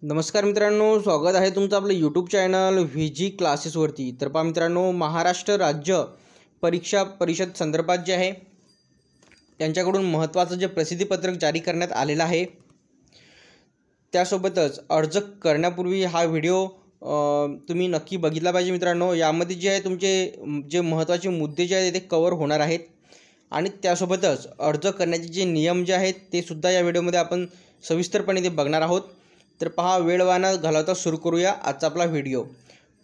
नमस्कार मित्रांनो, स्वागत आहे तुमचं आपलं यूट्यूब चॅनल व्ही क्लासेसवरती। तर पहा मित्रांनो, महाराष्ट्र राज्य परीक्षा परिषद संदर्भात जे आहे त्यांच्याकडून महत्त्वाचं जे प्रसिद्धीपत्रक जारी करण्यात आलेलं आहे, त्यासोबतच अर्ज करण्यापूर्वी हा व्हिडिओ तुम्ही नक्की बघितला पाहिजे मित्रांनो। यामध्ये जे आहे तुमचे जे महत्त्वाचे मुद्दे जे आहेत ते कव्हर होणार आहेत आणि त्यासोबतच अर्ज करण्याचे जे नियम जे आहेत ते सुद्धा या व्हिडिओमध्ये आपण सविस्तरपणे ते बघणार आहोत। तर पहा, वेळ न घालवता सुरू करूया आजचा आपला व्हिडिओ।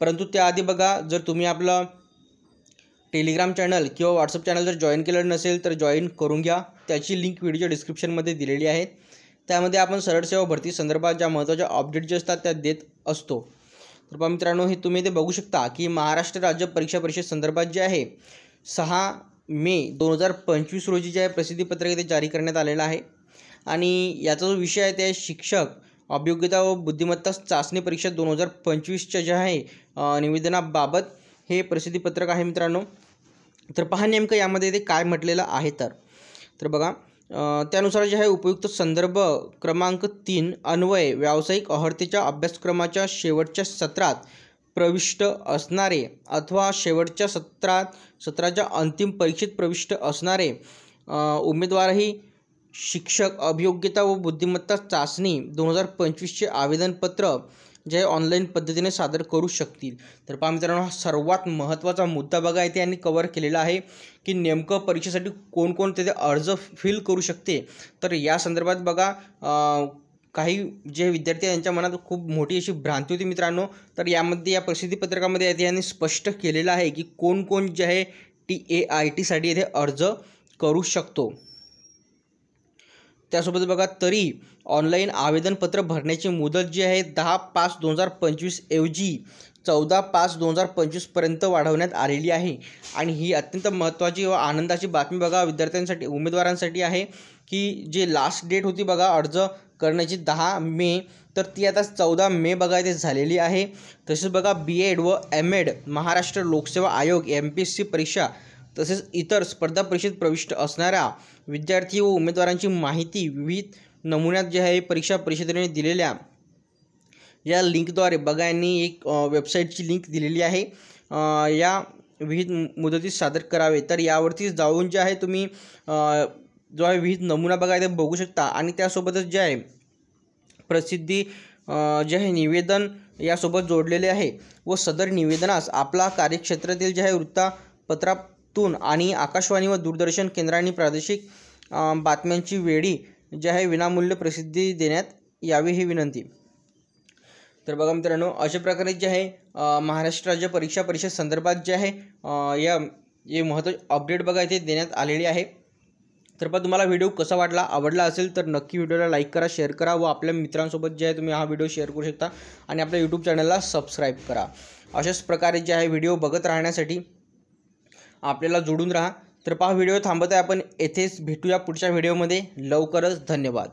परंतु त्याआधी बघा, जर तुम्ही आपला टेलिग्राम चॅनल किंवा व्हॉट्सअप चॅनल जर जॉईन केलं नसेल तर जॉईन करून घ्या। त्याची लिंक व्हिडिओच्या डिस्क्रिप्शनमध्ये दिलेली आहे। त्यामध्ये आपण सरळ सेवा भरती संदर्भात ज्या महत्त्वाच्या अपडेट जे असतात त्या देत असतो। तर पहा मित्रांनो, हे तुम्ही ते बघू शकता की महाराष्ट्र राज्य परीक्षा परिषद संदर्भात जे आहे 6 मे 2025 रोजी जे आहे प्रसिद्धीपत्रक ते जारी करण्यात आलेलं आहे आणि याचा जो विषय आहे ते शिक्षक अभियोग्यता व बुद्धिमत्ता चाचणी परीक्षा 2025च्या जे आहे निवेदनाबाबत हे प्रसिद्धीपत्रक आहे मित्रांनो। तर पहा नेमकं यामध्ये ते काय म्हटलेलं आहे। तर बघा, त्यानुसार जे आहे उपयुक्त संदर्भ क्रमांक 3 अन्वये व्यावसायिक अर्हतेच्या अभ्यासक्रमाच्या शेवटच्या सत्रात प्रविष्ट असणारे अथवा शेवटच्या सत्राच्या अंतिम परीक्षेत प्रविष्ट असणारे उमेदवारही शिक्षक अभियोग्यता व बुद्धिमत्ता चाचणी 2025चे आवेदनपत्र जे ऑनलाईन पद्धतीने सादर करू शकतील। तर पहा मित्रांनो, हा सर्वात महत्त्वाचा मुद्दा बघा इथे यांनी कव्हर केलेला आहे की नेमकं परीक्षेसाठी कोण तिथे अर्ज फिल करू शकते। तर या संदर्भात बघा, काही जे विद्यार्थी यांच्या मनात खूप मोठी अशी भ्रांती होती मित्रांनो। तर यामध्ये या प्रसिद्धीपत्रकामध्ये यांनी स्पष्ट केलेलं आहे की कोण जे आहे TAIT इथे अर्ज करू शकतो। त्यासोबत बघा, तरी ऑनलाईन आवेदनपत्र भरण्याची मुदत जी आहे 10/5/2025 ऐवजी 14/5/2025 पर्यंत वाढवण्यात आलेली आहे। आणि ही अत्यंत महत्त्वाची व आनंदाची बातमी बघा विद्यार्थ्यांसाठी उमेदवारांसाठी आहे की जे लास्ट डेट होती बघा अर्ज करण्याची 10 मे, तर ती आता 14 मे बघा इथे झालेली आहे। तसेच बघा, BEd व MEd महाराष्ट्र लोकसेवा आयोग MPSC परीक्षा तसेच इतर स्पर्धा परीक्षेत प्रविष्ट असणाऱ्या विद्यार्थी व उमेदवारांची माहिती विविध नमुन्यात जे आहे परीक्षा परिषदेने दिलेल्या या लिंकद्वारे बघा यांनी एक वेबसाईटची लिंक दिलेली आहे। या विविध मुदतीत सादर करावे। तर यावरती जाऊन जे आहे तुम्ही जो आहे विविध नमुना बघा इथे बघू शकता आणि त्यासोबतच जे आहे प्रसिद्धी जे आहे निवेदन यासोबत जोडलेले आहे व सदर निवेदनास आपला कार्यक्षेत्रातील जे आहे वृत्तपत्रातून आणि आकाशवाणी व दूरदर्शन केंद्रांनी प्रादेशिक बातम्यांची वेळी जे आहे विनामूल्य प्रसिद्धी देण्यात यावी ही विनंती। तर बघा मित्रांनो, अशा प्रकारे जे आहे महाराष्ट्र राज्य परीक्षा परिषद संदर्भात जे आहे हे महत्त्वाचे अपडेट बघा इथे देण्यात आलेली आहे। तर पण तुम्हाला व्हिडिओ कसा वाटला, आवडला असेल तर नक्की व्हिडिओला लाईक करा, शेअर करा व आपल्या मित्रांसोबत जे आहे तुम्ही हा व्हिडिओ शेअर करू शकता आणि आपल्या यूट्यूब चॅनलला सबस्क्राईब करा। अशाच प्रकारे जे आहे व्हिडिओ बघत राहण्यासाठी आपल्याला जोडून राहा। तर पहा, व्हिडिओ थांबत आहे, आपण येथेच भेटूया पुढच्या व्हिडिओमध्ये लवकरच। धन्यवाद।